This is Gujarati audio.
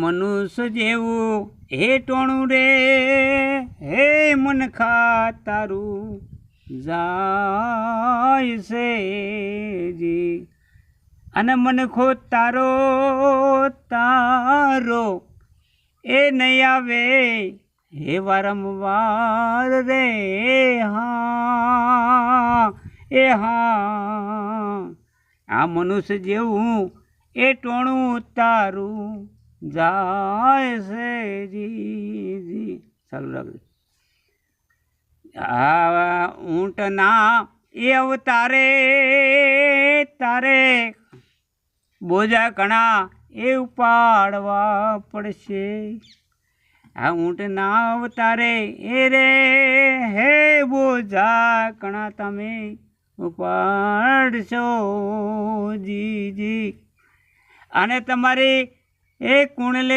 મનુષ્ય જેવું હે ટોણું રે હે મનખા તારું જાય છે જી અને મનખો તારો તારો એ નહીં આવે હે વારંવાર રે હા એ હા આ મનુષ્ય જેવું એ ટોણું તારું જાય છે જી ચાલુ રાખજો આ ઊંટના એ અવતારે તારે બોજા ઘણા એ ઉપાડવા પડશે આ ઊંટના અવતારે એ રે હે બોજા ઘણા તમે ઉપાડશો જી અને તમારી એ કુંડલી